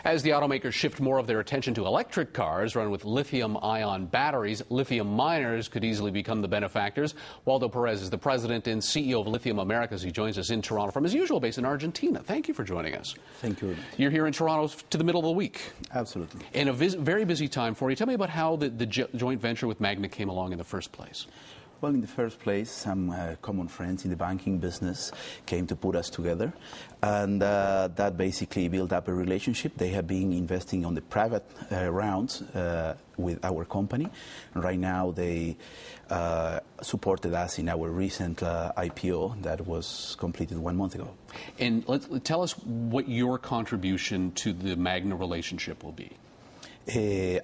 As the automakers shift more of their attention to electric cars run with lithium-ion batteries, lithium miners could easily become the benefactors. Waldo Perez is the president and CEO of Lithium Americas. He joins us in Toronto from his usual base in Argentina. Thank you for joining us. Thank you. You're here in Toronto to the middle of the week. Absolutely. In a very busy time for you. Tell me about how the joint venture with Magna came along in the first place. Well, in the first place, some common friends in the banking business came to put us together, and that basically built up a relationship. They have been investing on the private rounds with our company, and right now they supported us in our recent IPO that was completed 1 month ago. And tell us what your contribution to the Magna relationship will be.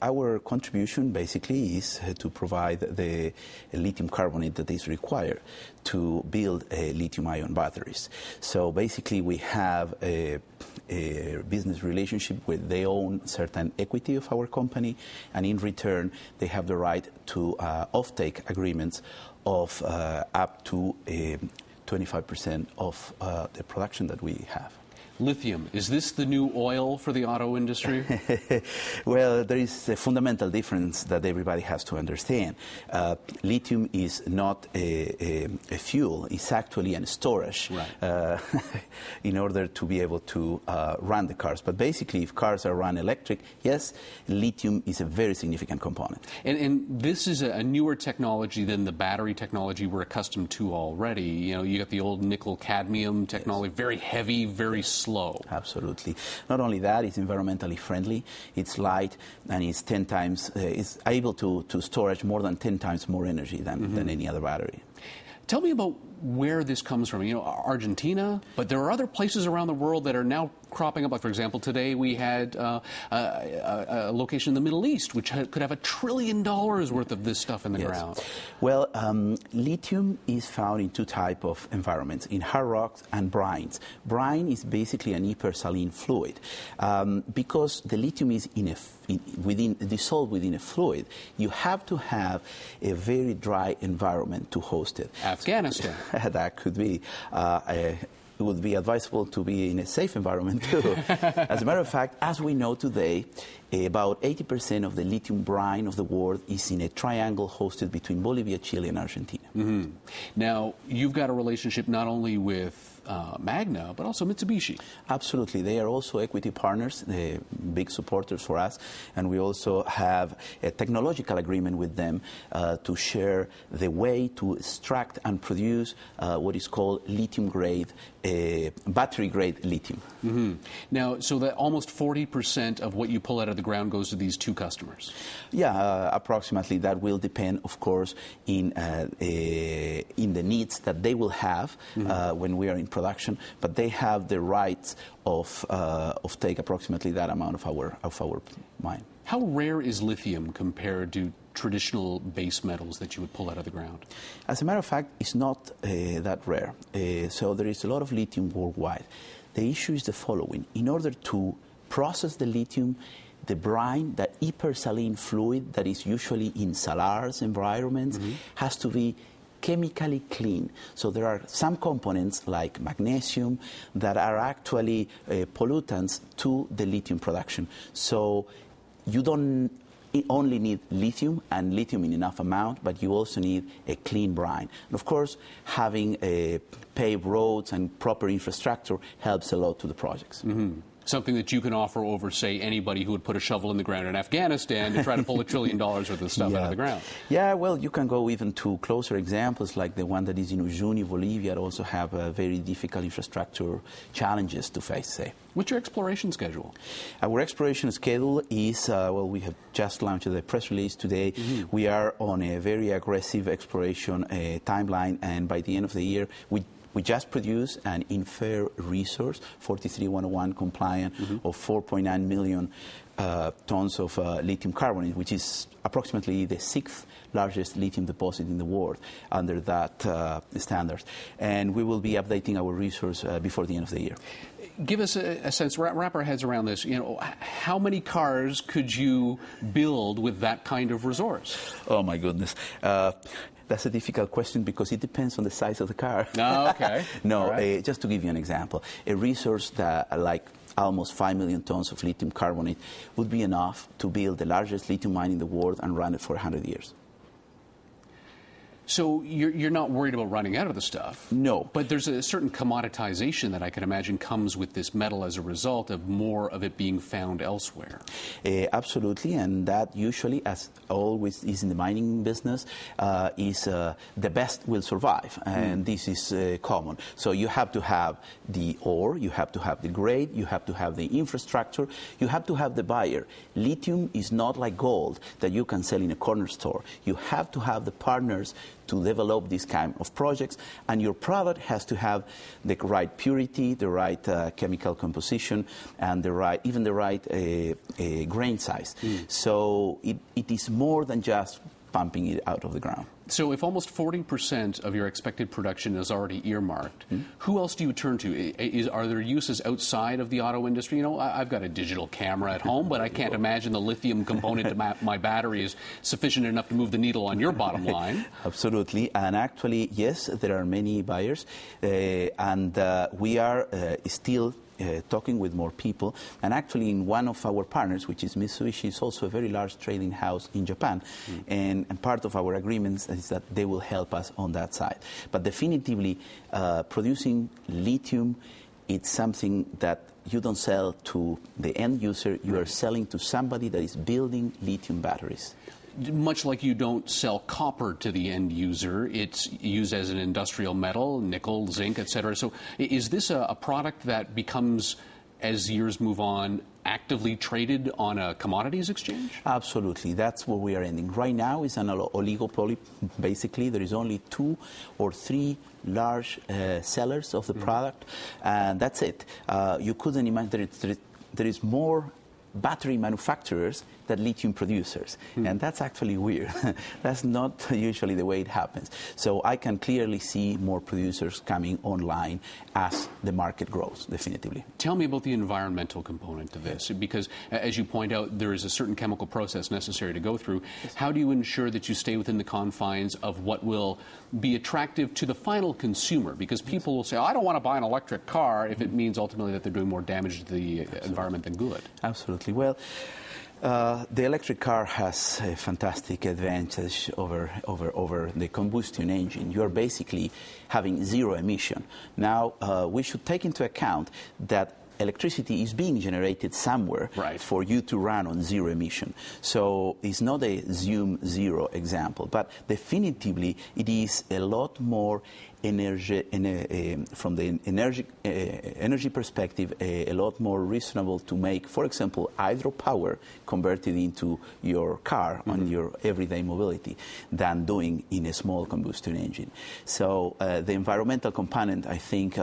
Our contribution basically is to provide the lithium carbonate that is required to build lithium-ion batteries. So basically we have a business relationship where they own certain equity of our company, and in return they have the right to offtake agreements of up to 25% of the production that we have. Lithium, is this the new oil for the auto industry? Well, there is a fundamental difference that everybody has to understand. Lithium is not a fuel, it's actually a storage, right. In order to be able to run the cars. But basically, if cars are run electric, yes, lithium is a very significant component. And this is a newer technology than the battery technology we're accustomed to already. You know, you got the old nickel-cadmium technology, yes. Very heavy, very slow. Absolutely. Not only that, it's environmentally friendly, it's light, and it's 10 times, it's able to storage more than 10 times more energy than any other battery. Tell me about where this comes from. You know, Argentina, but there are other places around the world that are now cropping up. Like, for example, today we had a location in the Middle East which could have $1 trillion worth of this stuff in the ground. Well, lithium is found in two types of environments, in hard rocks and brines. Brine is basically an hypersaline fluid. Because the lithium is dissolved within a fluid, you have to have a very dry environment to host it. Afghanistan. That could be. It would be advisable to be in a safe environment too. As a matter of fact, as we know today, about 80% of the lithium brine of the world is in a triangle hosted between Bolivia, Chile, and Argentina. Mm-hmm. Now, you've got a relationship not only with Magna, but also Mitsubishi. Absolutely. They are also equity partners, big supporters for us, and we also have a technological agreement with them to share the way to extract and produce what is called lithium-grade, battery-grade lithium. Mm-hmm. Now, so that almost 40% of what you pull out of the ground goes to these two customers? Yeah, approximately. That will depend, of course, in the needs that they will have when we are in production, but they have the rights of take approximately that amount of our mine. How rare is lithium compared to traditional base metals that you would pull out of the ground? As a matter of fact, it's not that rare. So there is a lot of lithium worldwide. The issue is the following. In order to process the lithium, the brine, that hypersaline fluid that is usually in salars environments, has to be chemically clean. So there are some components like magnesium that are actually pollutants to the lithium production. So you don't only need lithium and lithium in enough amount, but you also need a clean brine. And of course, having paved roads and proper infrastructure helps a lot to the projects. Mm-hmm. Something that you can offer over, say, anybody who would put a shovel in the ground in Afghanistan to try to pull $1 trillion worth of stuff out of the ground. Yeah, well, you can go even to closer examples like the one that is in Uyuni, Bolivia, that also have very difficult infrastructure challenges to face, say. What's your exploration schedule? Our exploration schedule is, well, we have just launched a press release today. We are on a very aggressive exploration timeline, and by the end of the year, we just produced an inferred resource, 43101 compliant, of 4.9 million tons of lithium carbonate, which is approximately the 6th largest lithium deposit in the world under that standard. And we will be updating our resource before the end of the year. Give us a sense, wrap our heads around this. You know, how many cars could you build with that kind of resource? Oh, my goodness. That's a difficult question because it depends on the size of the car. Oh, okay. No, right. Just to give you an example, a resource that like almost 5 million tons of lithium carbonate, would be enough to build the largest lithium mine in the world and run it for 100 years. So you're not worried about running out of the stuff? No. But there's a certain commoditization that I can imagine comes with this metal as a result of more of it being found elsewhere. Absolutely, and that usually, as always is in the mining business, is the best will survive, and this is common. So you have to have the ore, you have to have the grade, you have to have the infrastructure, you have to have the buyer. Lithium is not like gold that you can sell in a corner store. You have to have the partners to develop this kind of projects, and your product has to have the right purity, the right chemical composition, and the right grain size. So it is more than just pumping it out of the ground. So if almost 40% of your expected production is already earmarked, who else do you turn to? Are there uses outside of the auto industry? You know, I've got a digital camera at home, but I can't imagine the lithium component to my battery is sufficient enough to move the needle on your bottom line. Absolutely. And actually, yes, there are many buyers, and we are still talking with more people, and actually in one of our partners, which is Mitsubishi, is also a very large trading house in Japan, and part of our agreements is that they will help us on that side. But definitively, producing lithium, it's something that you don't sell to the end user, you are selling to somebody that is building lithium batteries. Much like you don't sell copper to the end user, it's used as an industrial metal, nickel, zinc, etc. So is this a product that becomes, as years move on, actively traded on a commodities exchange? Absolutely. That's where we are ending. Right now it's an oligopoly. Basically, there is only 2 or 3 large sellers of the product, and that's it. You couldn't imagine there is more battery manufacturers than lithium producers, and that's actually weird. That's not usually the way it happens. So I can clearly see more producers coming online as the market grows, definitively. Tell me about the environmental component to this, because as you point out, there is a certain chemical process necessary to go through. How do you ensure that you stay within the confines of what will be attractive to the final consumer? Because people will say, I don't want to buy an electric car if it means ultimately that they're doing more damage to the environment than good. Absolutely. Well, the electric car has a fantastic advantage over the combustion engine. You are basically having zero emission. Now, we should take into account that electricity is being generated somewhere for you to run on zero emission. So it's not a Zoom zero example, but definitively it is a lot more energy, from the energy perspective, a lot more reasonable to make, for example, hydropower converted into your car on your everyday mobility than doing in a small combustion engine. So the environmental component, I think,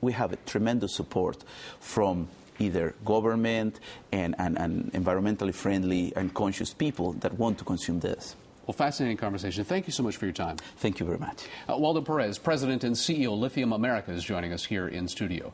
we have a tremendous support from either government and environmentally friendly and conscious people that want to consume this. Well, fascinating conversation. Thank you so much for your time. Thank you very much. Waldo Perez, President and CEO of Lithium America, is joining us here in studio.